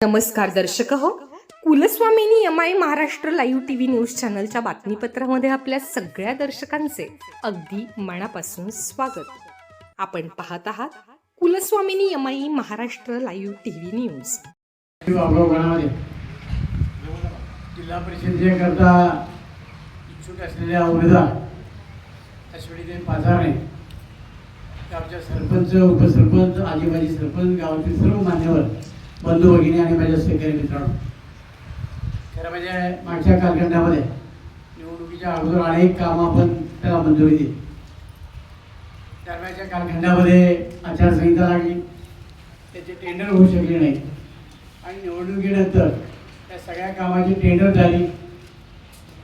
नमस्कार दर्शक हो, Kulswamini MI Maharashtra live TV news चॅनलच्या बातमीपत्रामध्ये आपल्या सगळ्या दर्शकांचे अगदी मनापासून स्वागत. आपण पाहत आहात Kulswamini MI Maharashtra live TV news. जिल्हा परिषदेकरता इच्छुक असलेल्या उमेदवार अश्विनीताई पाचारणे, आमच्या सरपंच, उपसरपंच, आजीबाजी सरपंच, गावातील सर्व मान्यवर बंधू भगिनी आणि माझ्या सहकारी मित्रांनो, खरं म्हणजे मागच्या कालखंडामध्ये निवडणुकीच्या अगोदर अनेक कामं आपण त्याला मंजुरी दिली. दरम्यानच्या कालखंडामध्ये आचारसंहिता लागली, त्याचे टेंडर होऊ शकले नाही आणि निवडणुकीनंतर त्या सगळ्या कामाची टेंडर झाली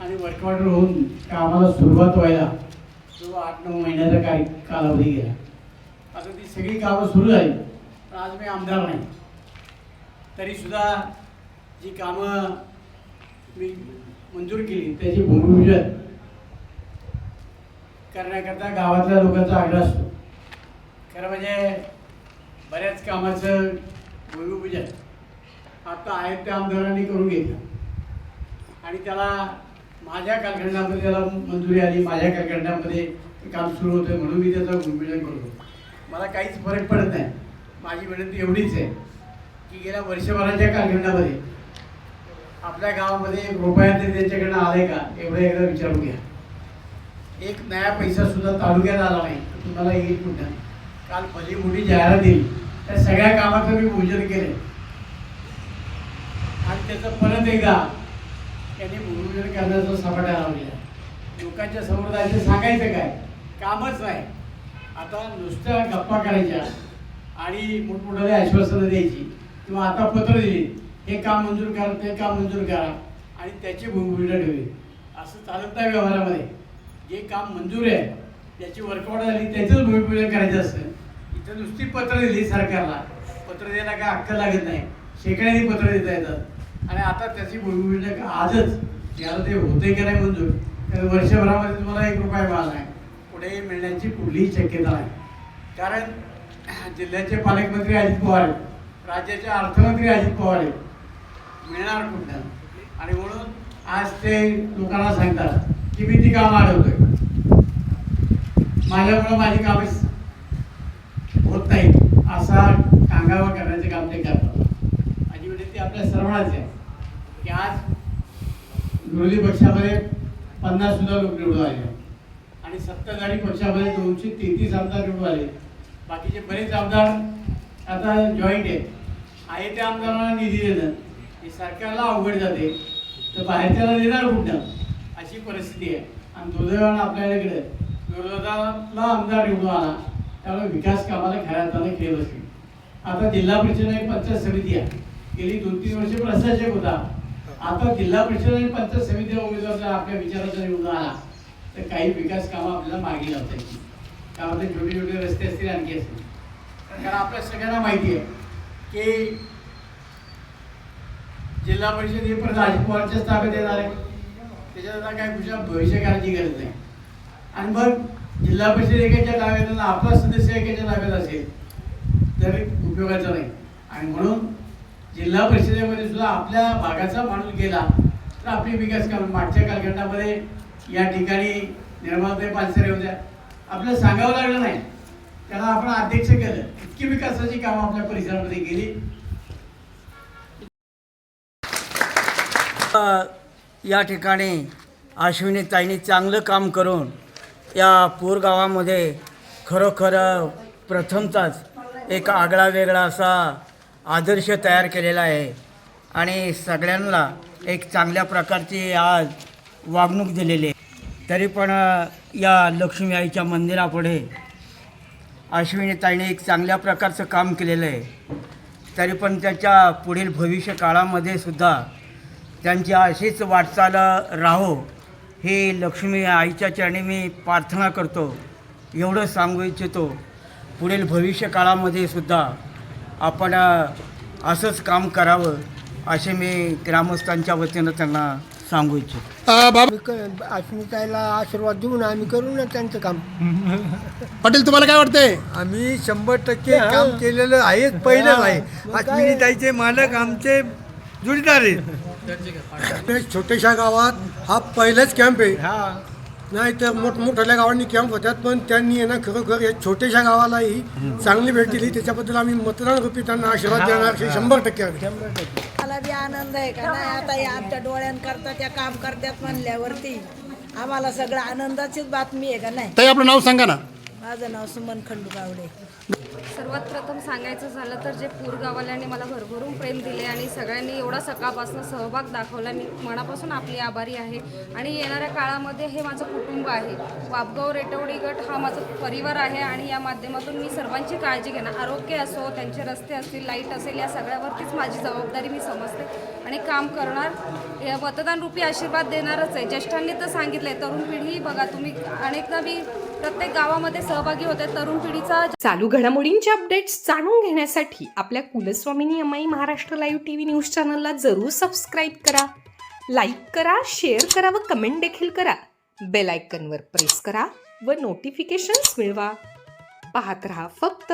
आणि वर्क ऑर्डर होऊन कामाला सुरुवात व्हायला जो 8-9 महिन्याचा कालावधी गेला. आता ती सगळी कामं सुरू झाली, पण आज मी आमदार नाही, तरीसुद्धा जी कामं मी मंजूर केली त्याची भूमिपूजन करण्याकरता गावातल्या लोकांचा आग्रह असतो. खरं म्हणजे बऱ्याच कामाचं भूमिपूजन आता आहेत त्या आमदारांनी करून घेतलं आणि त्याला माझ्या कालखंडामध्ये त्याला मंजुरी आली. माझ्या कालखंडामध्ये काम सुरू होतं म्हणून मी त्याचं भूमिपूजन करतो. मला काहीच फरक पडत नाही. माझी विनंती एवढीच आहे की गेल्या वर्षभराच्या कालखंडामध्ये आपल्या गावामध्ये एक रुपया तरी त्यांच्याकडनं आलाय का एवढं एकदा विचारून घ्या. एक नया पैसा सुद्धा तालुक्यात आला नाही तर तुम्हाला येईल कुठं. काल भली मोठी जाहिरात दिली, त्या सगळ्या कामाचं मी पूजन केलं आणि त्याचं परत एकदा त्यांनी भूमिपूजन करण्याचा सपाटा लावलेला. लोकांच्या समोर जायचं, सांगायचं काय, कामच नाही. आता नुसत्या गप्पा करायच्या आणि मोठमोठाले आश्वासनं द्यायची किंवा आता पत्र दिली, हे काम मंजूर करा, ते काम मंजूर करा आणि त्याची भूमिपूजन ठेवली, असं चालत नाही व्यवहारामध्ये. जे काम मंजूर आहे त्याची वर्क ऑर्डर झाली त्याचंच भूमिपूजन करायचं असतं. इथं नुसती पत्र दिली सरकारला, पत्र द्यायला काय अक्कल लागत नाही, शेकड्यांनी पत्र देता येतात आणि आता त्याची भूमिपूजन आजच याला ते होते की नाही मंजूर, तर वर्षभरामध्ये तुम्हाला 1 रुपया मिळाला नाही, पुढे मिळण्याची कुठलीही शक्यता नाही. कारण जिल्ह्याचे पालकमंत्री अजित पवार, राज्याचे अर्थमंत्री अजित पवार मिळणार कुठं. आणि म्हणून आज ते लोकांना सांगतात की मी ती कामं अडवतोय, माझ्यामुळं माझी कामं होत नाही, असा कांगावा करण्याचे काम ते करतात. माझी विनंती आपल्या सर्वांनाच आहे की आज विरोधी पक्षामध्ये 50 सुद्धा लोक निवडून आले आणि सत्ताधारी पक्षामध्ये 233 आमदार निवडून आले. बाकीचे बरेच आमदार आता जॉईंट आहे त्या आमदारांना निधी देणं हे सरकारला अवघड जाते, तर बाहेरच्याला देणार कुठं अशी परिस्थिती आहे. आणि दुर्दैवानं आपल्याकडे विरोधाला आमदार निवडून आला त्यामुळे विकास कामाला खऱ्या अर्थाने खेळ बसली. आता जिल्हा परिषद आणि पंचायत समिती आहे, गेली 2-3 वर्षे प्रशासक होता, आता जिल्हा परिषद आणि पंचायत समितीला उमेदवार जर आपल्या विचाराचा निवडून आला तर काही विकास कामं आपल्याला मागे लावता येतील. त्यामध्ये छोटे छोटे रस्ते असतील, आणखी असतील. कारण आपल्या सगळ्यांना माहिती आहे की जिल्हा परिषद ही परत अजित पवारच्याच ताब्यात येणार आहे, त्याच्यात आता काय कुठल्या भविष्य करायची गरज नाही. आणि मग जिल्हा परिषद एकाच्या ताब्यात, आपला सदस्य एकाच्या ताब्यात असेल तर उपयोगाचं नाही. आणि म्हणून जिल्हा परिषदेमध्ये सुद्धा आपल्या भागाचा माणूस गेला तर आपली विकास कामं मागच्या कालखंडामध्ये या ठिकाणी निर्मलाताई पानसरे होत्या, आपल्याला सांगावं लागलं नाही, त्याला आपण अध्यक्ष केलं, इतकी विकासाची कामं आपल्या परिसरामध्ये गेली. या ठिकाणी अश्विनीताईंनी चांगलं काम करून या पूर गावामध्ये खरोखर प्रथमतःच एक आगळा वेगळा असा आदर्श तयार केलेला आहे आणि सगळ्यांना एक चांगल्या प्रकारची आज वागणूक दिलेली आहे. तरी पण या लक्ष्मी आईच्या मंदिरापुढे अश्विनीताईंनी एक चांगल्या प्रकारचं काम केलेलं आहे. तरी पण त्याच्या पुढील भविष्य काळामध्ये सुद्धा त्यांची अशीच वाटचाल राहो ही लक्ष्मी आईच्या चरणी मी प्रार्थना करतो. एवढं सांगू इच्छितो, पुढील भविष्य काळामध्ये सुद्धा आपण असंच काम करावं असे मी ग्रामस्थांच्या वतीनं त्यांना सांगू इच्छितो. बाबा अस्मिताईला आशीर्वाद देऊन आम्ही करू ना त्यांचं काम. पाटील तुम्हाला काय वाटतंय? आम्ही 100% काम केलेलं आहेच पहिलं आहे. अस्मिताईचे मालक आमचे जोडीदार आहेत. छोट्याशा गावात हा पहिलाच कॅम्प आहे. नाही तर मोठमोठ्या गावांनी कॅम्प होतात, पण त्यांनी आहे ना खरोखर या छोट्याशा गावालाही चांगली भेट दिली. त्याच्याबद्दल आम्ही मतदान रूपी त्यांना आशीर्वाद देणार 100% आहे. मला बी आनंद आहे का नाही. आता या आमच्या डोळ्यांकरता त्या काम करतात म्हणल्यावरती आम्हाला सगळं आनंदाचीच बातमी आहे का नाही. ताई आपलं नाव सांगा ना. माझं नाव सुमन खंडूगावडे. सर्वात प्रथम सांगायचं झालं तर जे पूरगावाल्यांनी मला भरभरून प्रेम दिले आणि सगळ्यांनी एवढा सकाळपासून सहभाग दाखवला, मी मनापासून आपली आभारी आहे. आणि येणाऱ्या काळामध्ये हे माझं कुटुंब आहे. वापगाव रेटवडी गट हा माझा परिवार आहे आणि या माध्यमातून मी सर्वांची काळजी घेणार. आरोग्य असो, त्यांचे रस्ते असतील, लाईट असेल, या सगळ्यावरतीच माझी जबाबदारी मी समजते आणि काम करणार. या मतदान रूपी आशीर्वाद देणारच आहे. ज्येष्ठांनी तर सांगितलं आहे, तरुण पिढी बघा तुम्ही अनेकदा मी प्रत्येक गावामध्ये सहभागी होते. तरुण पिढीचा चालू घडामोडींचे अपडेट्स जाणून घेण्यासाठी आपल्या Kulswamini MI Maharashtra live TV news चॅनलला जरूर सबस्क्राईब करा, लाईक करा, शेअर करा व कमेंट देखील करा. बेल आयकॉनवर प्रेस करा व नोटिफिकेशन्स मिळवा. पाहत रहा फक्त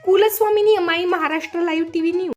Kulswamini MI Maharashtra live TV news.